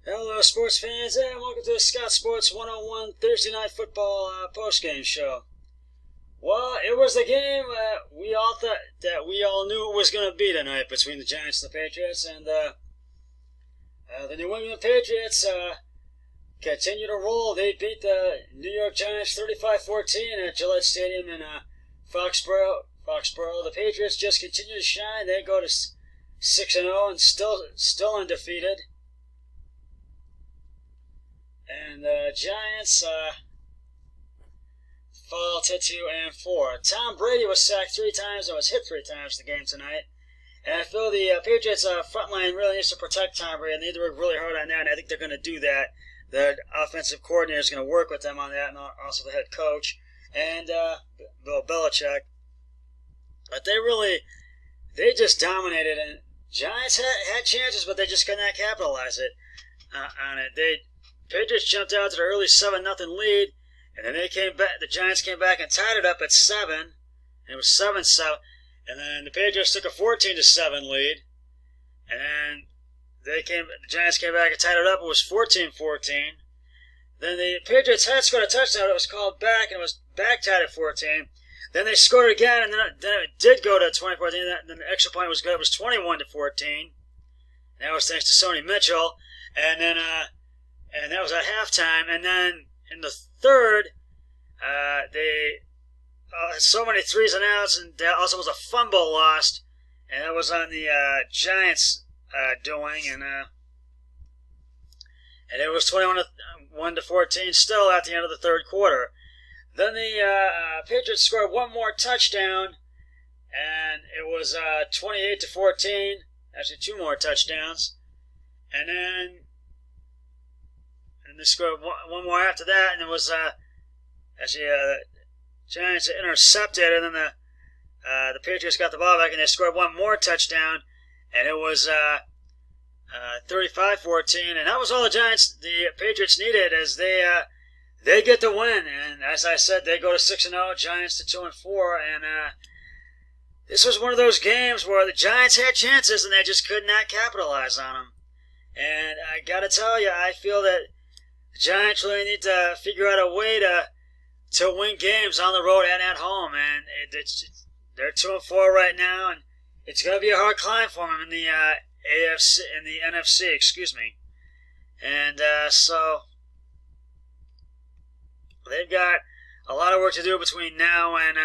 Hello, sports fans, and welcome to the Scott Sports 101 Thursday Night Football post-game show. Well, it was the game we all thought that we all knew it was going to be tonight between the Giants and the Patriots, and the New England Patriots continue to roll. They beat the New York Giants 35-14 at Gillette Stadium in Foxborough. The Patriots just continue to shine. They go to 6-0 and still undefeated. And the Giants fall to 2-4. Tom Brady was sacked 3 times and was hit 3 times in the game tonight. And I feel the Patriots front line really needs to protect Tom Brady, and they need to work really hard on that, and I think they're going to do that. The offensive coordinator is going to work with them on that, and also the head coach, and Bill Belichick. But they just dominated, and Giants had chances, but they just could not capitalize on it. Patriots jumped out to the early 7-0 lead, and then the Giants came back and tied it up at 7, and it was 7-7. And then the Patriots took a 14-7 lead, and then the Giants came back and tied it up. It was 14-14. Then the Patriots had scored a touchdown. It was called back, and it was back tied at 14. Then they scored again, and then it did go to 20-14. Then the extra point was good. It was 21-14. That was thanks to Sony Mitchell, and that was at halftime. And then in the third, they had so many threes and outs, and there also was a fumble lost, and that was on the Giants' doing, and it was 21-14 still at the end of the third quarter. Then the Patriots scored one more touchdown, and it was 28-14. Actually, 2 more touchdowns, and they scored one more after that, and it was Giants intercepted, and then the Patriots got the ball back, and they scored one more touchdown, and it was 35-14, and that was all the Patriots needed as they get the win, and as I said, they go to 6-0, Giants to 2-4, and this was one of those games where the Giants had chances, and they just could not capitalize on them. And I gotta tell you, I feel that the Giants really need to figure out a way to win games on the road and at home, and they're 2-4 right now, and it's going to be a hard climb for them in the NFC, excuse me. And so they've got a lot of work to do between now and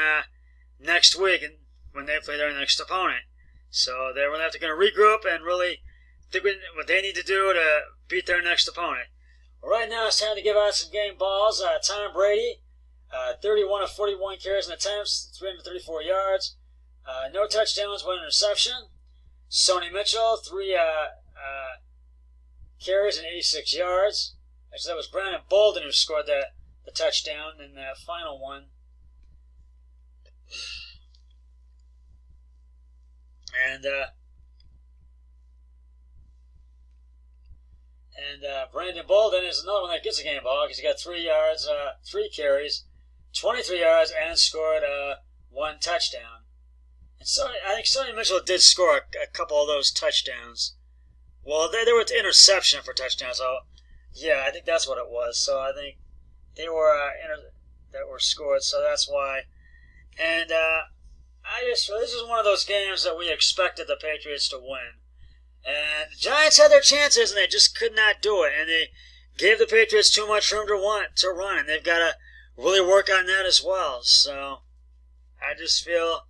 next week, and when they play their next opponent. So they're really going to regroup and really think what they need to do to beat their next opponent. Well, right now it's time to give out some game balls. Tom Brady, 31 of 41 carries and attempts, 334 yards. No touchdowns, 1 interception. Sony Mitchell, 3 carries and 86 yards. Actually, that was Brandon Bolden who scored the touchdown in that final one. And Brandon Bolden is another one that gets a game ball because he got 3 yards, 3 carries, 23 yards, and scored 1 touchdown. And so I think Sony Mitchell did score a couple of those touchdowns. Well, they were to interception for touchdowns. So yeah, I think that's what it was. So I think they were that were scored. So that's why. And this is one of those games that we expected the Patriots to win. And the Giants had their chances, and they just could not do it. And they gave the Patriots too much room to run, and they've got to really work on that as well. So I just feel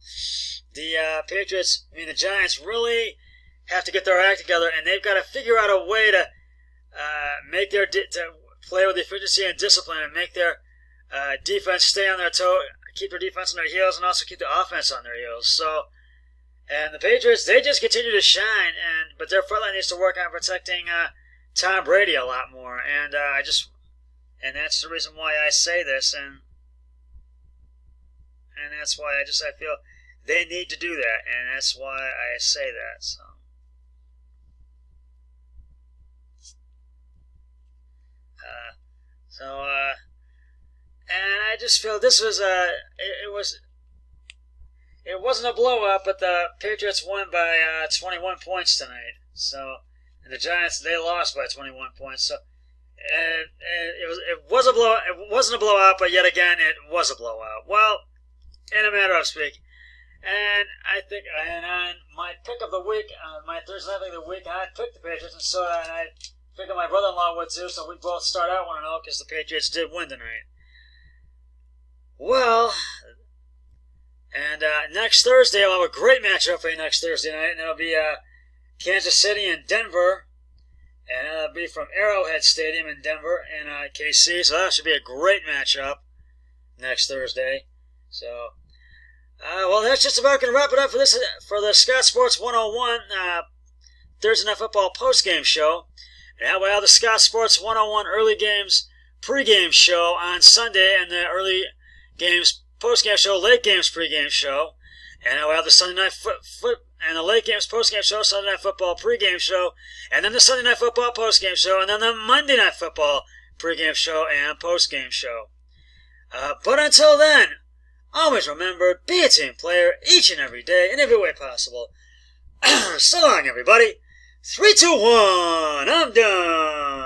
the Giants really have to get their act together, and they've got to figure out a way to to play with efficiency and discipline, and make their defense stay on their toe, keep their defense on their heels, and also keep the offense on their heels. So. And the Patriots, they just continue to shine, but their front line needs to work on protecting Tom Brady a lot more. And that's the reason why I say this, and that's why I feel they need to do that, and that's why I say that. And I just feel this was It wasn't a blowout, but the Patriots won by 21 points tonight. So and the Giants, they lost by 21 points. So, and it was a blowout. It wasn't a blowout, but yet again, it was a blowout. Well, in a matter of speaking. And I think, and on my pick of the week, my Thursday night pick of the week, I picked the Patriots, and so and I figured my brother-in-law would too, so we both start out 1-0 because the Patriots did win tonight. Well, and next Thursday, I'll have a great matchup for you next Thursday night, and it'll be Kansas City and Denver, and it'll be from Arrowhead Stadium in Denver and KC, so that should be a great matchup next Thursday. So, well, that's just about going to wrap it up for the Scott Sports 101 Thursday Night Football postgame show. And we'll have the Scott Sports 101 early games pregame show on Sunday, and the early games postgame show, late games pregame show. And we'll have the Sunday Night and the late games postgame show, Sunday Night Football pregame show, and then the Sunday Night Football postgame show, and then the Monday Night Football pregame show and postgame show. But until then, always remember, be a team player each and every day in every way possible. So long, everybody. 3, 2, 1, I'm done.